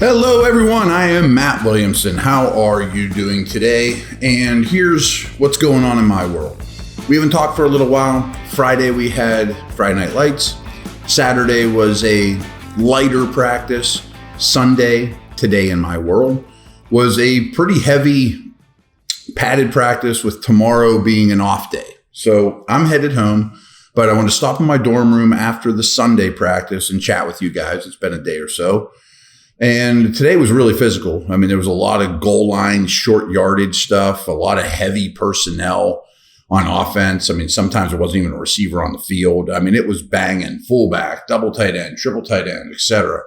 Hello everyone, I am Matt Williamson. How are you doing today? And here's what's going on in my world. We haven't talked for a little while. Friday we had Friday Night Lights. Saturday was a lighter practice. Sunday, today in my world, was a pretty heavy padded practice with tomorrow being an off day. So I'm headed home, but I want to stop in my dorm room after the Sunday practice and chat with you guys. It's been a day or so. And today was really physical. I mean, there was a lot of goal line, short yardage stuff, a lot of heavy personnel on offense. I mean, sometimes there wasn't even a receiver on the field. I mean, it was banging, fullback, double tight end, triple tight end, etc.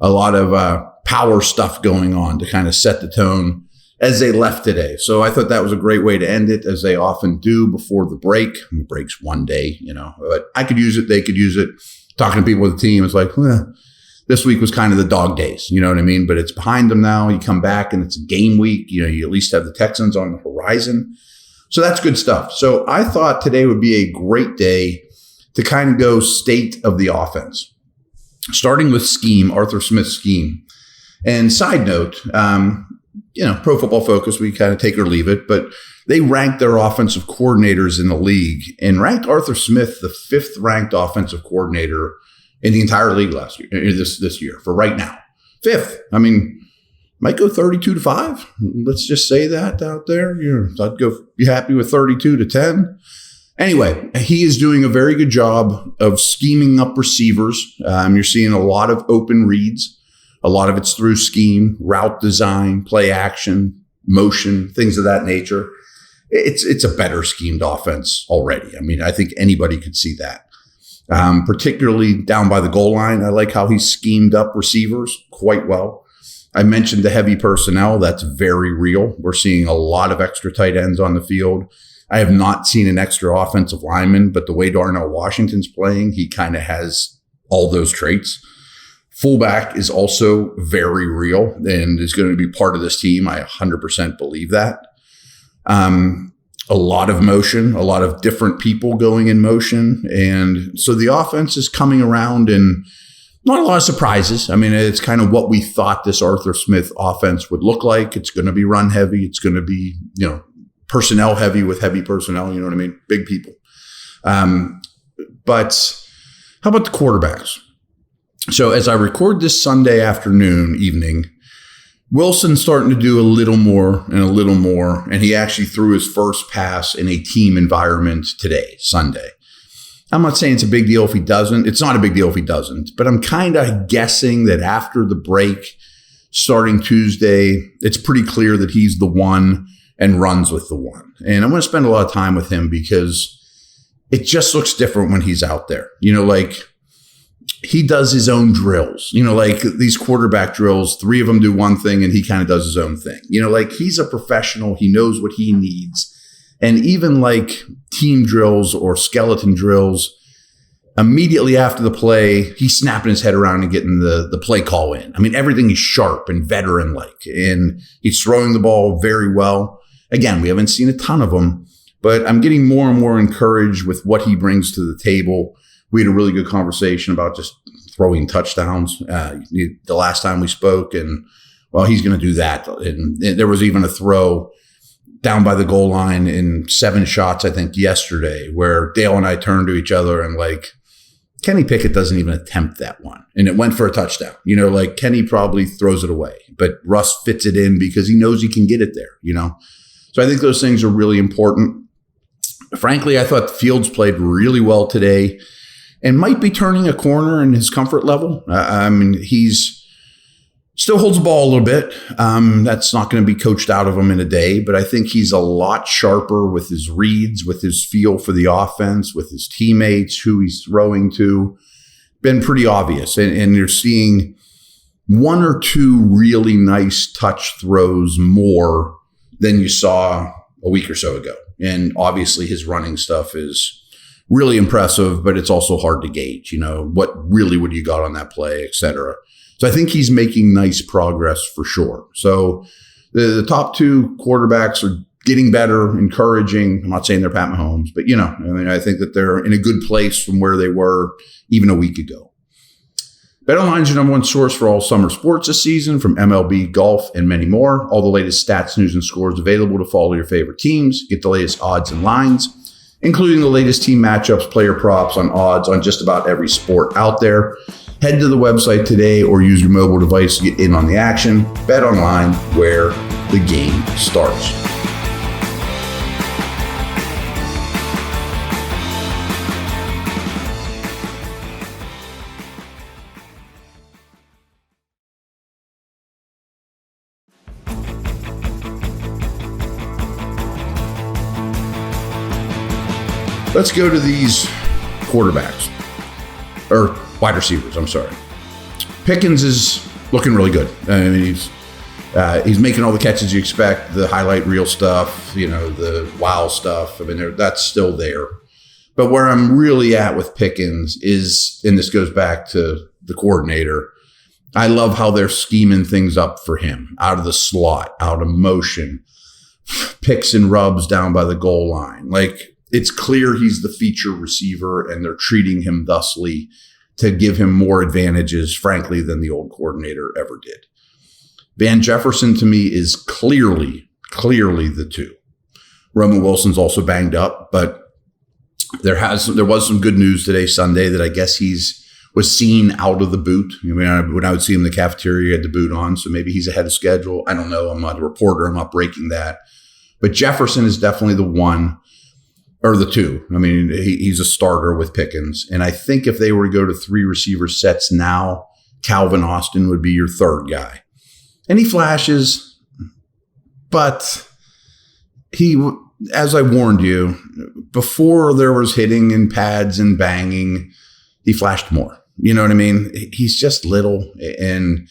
A lot of power stuff going on to kind of set the tone as they left today. So I thought that was a great way to end it, as they often do before the break. The break's one day, but I could use it. They could use it. Talking to people with the team, it's like, this week was kind of the dog days, you know what I mean? But it's behind them now. You come back and it's a game week. You at least have the Texans on the horizon. So that's good stuff. So I thought today would be a great day to kind of go state of the offense, starting with scheme, Arthur Smith's scheme. And side note, Pro Football Focus, we kind of take or leave it, but they ranked their offensive coordinators in the league and ranked Arthur Smith the 5th ranked offensive coordinator in the entire league last year, this year, for right now. 5th. I mean, might go 32-5. Let's just say that out there. I'd go be happy with 32-10. Anyway, he is doing a very good job of scheming up receivers. You're seeing a lot of open reads. A lot of it's through scheme, route design, play action, motion, things of that nature. It's a better schemed offense already. I mean, I think anybody could see that. Particularly down by the goal line. I like how he schemed up receivers quite well. I mentioned the heavy personnel. That's very real. We're seeing a lot of extra tight ends on the field. I have not seen an extra offensive lineman, but the way Darnell Washington's playing, he kind of has all those traits. Fullback is also very real and is going to be part of this team. I 100% believe that. A lot of motion, a lot of different people going in motion. And so the offense is coming around and not a lot of surprises. I mean, it's kind of what we thought this Arthur Smith offense would look like. It's going to be run heavy. It's going to be, personnel heavy with heavy personnel. You know what I mean? Big people. But how about the quarterbacks? So as I record this Sunday evening, Wilson's starting to do a little more, and he actually threw his first pass in a team environment today, Sunday. I'm not saying it's a big deal if he doesn't. It's not a big deal if he doesn't, but I'm kind of guessing that after the break, starting Tuesday, it's pretty clear that he's the one and runs with the one. And I'm going to spend a lot of time with him because it just looks different when he's out there. He does his own drills, like these quarterback drills, 3 of them do one thing and he kind of does his own thing. He's a professional. He knows what he needs. And even like team drills or skeleton drills, immediately after the play, he's snapping his head around and getting the play call in. I mean, everything is sharp and veteran-like, and he's throwing the ball very well. Again, we haven't seen a ton of them, but I'm getting more and more encouraged with what he brings to the table. We had a really good conversation about just throwing touchdowns the last time we spoke, and he's going to do that. And there was even a throw down by the goal line in 7 shots, I think, yesterday, where Dale and I turned to each other and Kenny Pickett doesn't even attempt that one, and it went for a touchdown. Kenny probably throws it away, but Russ fits it in because he knows he can get it there. So I think those things are really important. Frankly, I thought Fields played really well today and might be turning a corner in his comfort level. He's still holds the ball a little bit. That's not going to be coached out of him in a day, but I think he's a lot sharper with his reads, with his feel for the offense, with his teammates, who he's throwing to. Been pretty obvious. And you're seeing 1 or 2 really nice touch throws more than you saw a week or so ago. And obviously his running stuff is really impressive, but it's also hard to gauge, what really would you got on that play, et cetera. So I think he's making nice progress for sure. So the top 2 quarterbacks are getting better, encouraging. I'm not saying they're Pat Mahomes, but I think that they're in a good place from where they were even a week ago. BetOnline is your number one source for all summer sports this season, from MLB, golf, and many more. All the latest stats, news, and scores available to follow your favorite teams. Get the latest odds and lines, including the latest team matchups, player props, on odds on just about every sport out there. Head to the website today or use your mobile device to get in on the action. BetOnline, where the game starts. Let's go to these quarterbacks, or wide receivers, I'm sorry. Pickens is looking really good. I mean, he's making all the catches you expect, the highlight reel stuff, the wow stuff. I mean, that's still there. But where I'm really at with Pickens is, and this goes back to the coordinator, I love how they're scheming things up for him, out of the slot, out of motion, picks and rubs down by the goal line. Like, it's clear he's the feature receiver, and they're treating him thusly to give him more advantages, frankly, than the old coordinator ever did. Van Jefferson, to me, is clearly the two. Ramon Wilson's also banged up, but there was some good news today, Sunday, that I guess was seen out of the boot. I mean, when I would see him in the cafeteria, he had the boot on, so maybe he's ahead of schedule. I don't know. I'm not a reporter. I'm not breaking that. But Jefferson is definitely the one. Or the two. I mean, he's a starter with Pickens. And I think if they were to go to 3 receiver sets now, Calvin Austin would be your third guy. And he flashes, but as I warned you, before there was hitting and pads and banging, he flashed more. You know what I mean? He's just little. And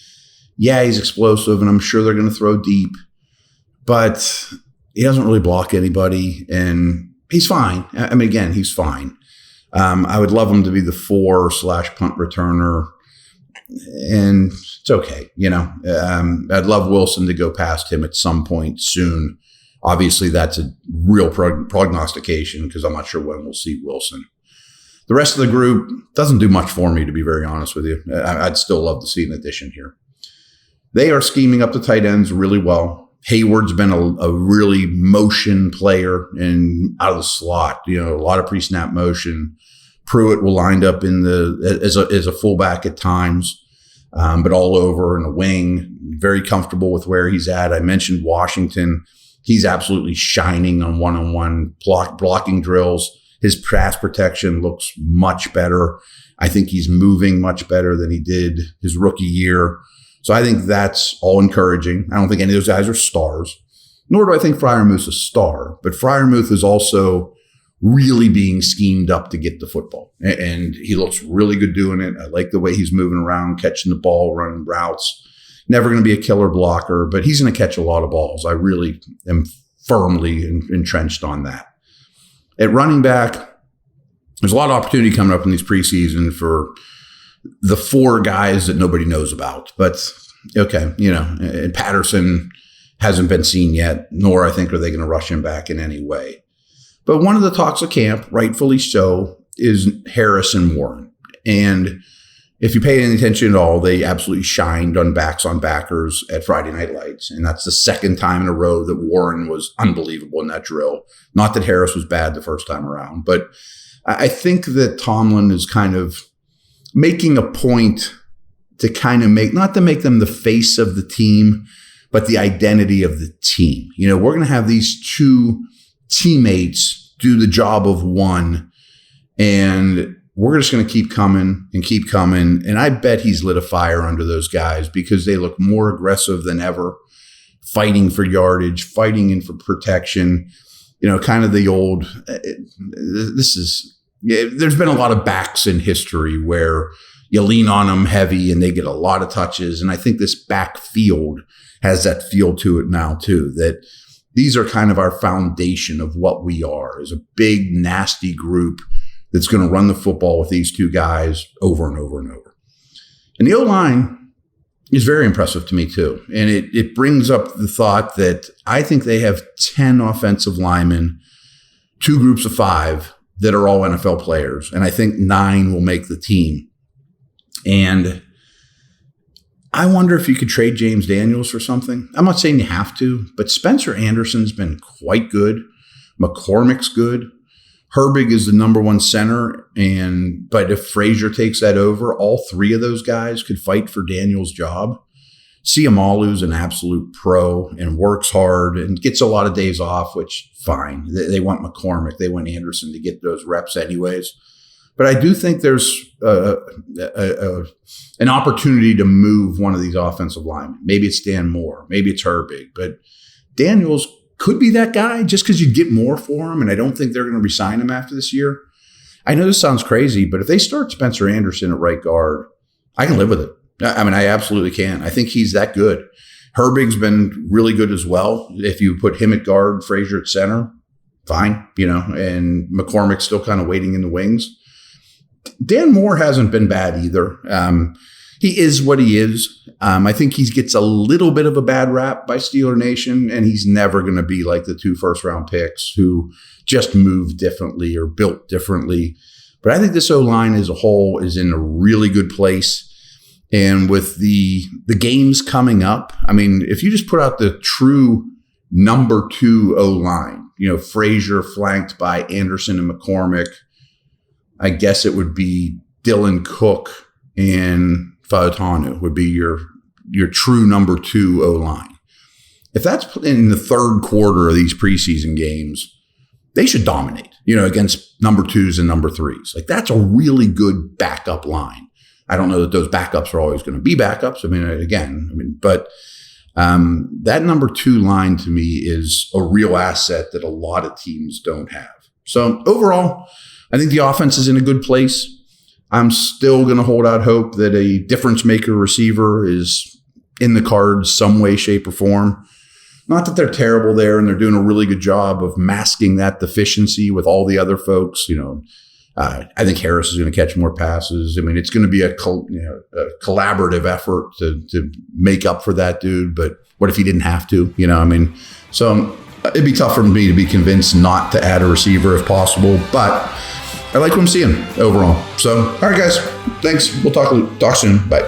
yeah, he's explosive, and I'm sure they're going to throw deep. But he doesn't really block anybody, and he's fine. I mean, again, he's fine. I would love him to be the 4/punt returner, and it's okay. I'd love Wilson to go past him at some point soon. Obviously, that's a real prognostication, because I'm not sure when we'll see Wilson. The rest of the group doesn't do much for me, to be very honest with you. I'd still love to see an addition here. They are scheming up the tight ends really well. Hayward's been a really motion player and out of the slot, a lot of pre-snap motion. Pruitt will wind up as a fullback at times, but all over in a wing. Very comfortable with where he's at. I mentioned Washington. He's absolutely shining on one-on-one blocking drills. His pass protection looks much better. I think he's moving much better than he did his rookie year. So I think that's all encouraging. I don't think any of those guys are stars, nor do I think Freiermuth's a star. But Freiermuth is also really being schemed up to get the football. And he looks really good doing it. I like the way he's moving around, catching the ball, running routes. Never going to be a killer blocker, but he's going to catch a lot of balls. I really am firmly entrenched on that. At running back, there's a lot of opportunity coming up in these preseason for the 4 guys that nobody knows about. But okay, and Patterson hasn't been seen yet, nor I think are they going to rush him back in any way. But one of the talks of camp, rightfully so, is Harris and Warren. And if you pay any attention at all, they absolutely shined on backs on backers at Friday Night Lights. And that's the second time in a row that Warren was unbelievable in that drill. Not that Harris was bad the first time around, but I think that Tomlin is kind of making a point to kind of not to make them the face of the team, but the identity of the team. We're going to have these 2 teammates do the job of one, and we're just going to keep coming. And I bet he's lit a fire under those guys, because they look more aggressive than ever, fighting for yardage, fighting in for protection. Kind of the old, there's been a lot of backs in history where you lean on them heavy and they get a lot of touches. And I think this backfield has that feel to it now too, that these are kind of our foundation of what we are, is a big, nasty group that's going to run the football with these 2 guys over and over and over. And the O-line is very impressive to me too. And it brings up the thought that I think they have 10 offensive linemen, 2 groups of 5 that are all NFL players. And I think 9 will make the team. And I wonder if you could trade James Daniels for something. I'm not saying you have to, but Spencer Anderson's been quite good. McCormick's good. Herbig is the number one center, but if Frazier takes that over, all three of those guys could fight for Daniels' job. Siamalu's an absolute pro and works hard and gets a lot of days off, which fine. They want McCormick, they want Anderson to get those reps anyways. But I do think there's an opportunity to move one of these offensive linemen. Maybe it's Dan Moore, maybe it's Herbig, but Daniels could be that guy just because you get more for him, and I don't think they're going to re-sign him after this year. I know this sounds crazy, but if they start Spencer Anderson at right guard, I can live with it. I mean, I absolutely can. I think he's that good. Herbig's been really good as well. If you put him at guard, Frazier at center, fine, and McCormick's still kind of waiting in the wings. Dan Moore hasn't been bad either. He is what he is. I think he gets a little bit of a bad rap by Steeler Nation, and he's never going to be like the 2 first-round picks who just moved differently or built differently. But I think this O-line as a whole is in a really good place. And with the games coming up, I mean, if you just put out the true number 2 O-line, Frazier flanked by Anderson and McCormick, I guess it would be Dylan Cook and Fautanu would be your true number 2 O-line. If that's in the third quarter of these preseason games, they should dominate, against number 2s and number 3s. Like, that's a really good backup line. I don't know that those backups are always going to be backups. But that number 2 line to me is a real asset that a lot of teams don't have. So overall, I think the offense is in a good place. I'm still going to hold out hope that a difference maker receiver is in the cards some way, shape, or form. Not that they're terrible there and they're doing a really good job of masking that deficiency with all the other folks. I think Harris is going to catch more passes. I mean, it's going to be a collaborative effort to make up for that dude. But what if he didn't have to? So it'd be tough for me to be convinced not to add a receiver if possible. But I like what I'm seeing overall. So, all right, guys. Thanks. We'll talk soon. Bye.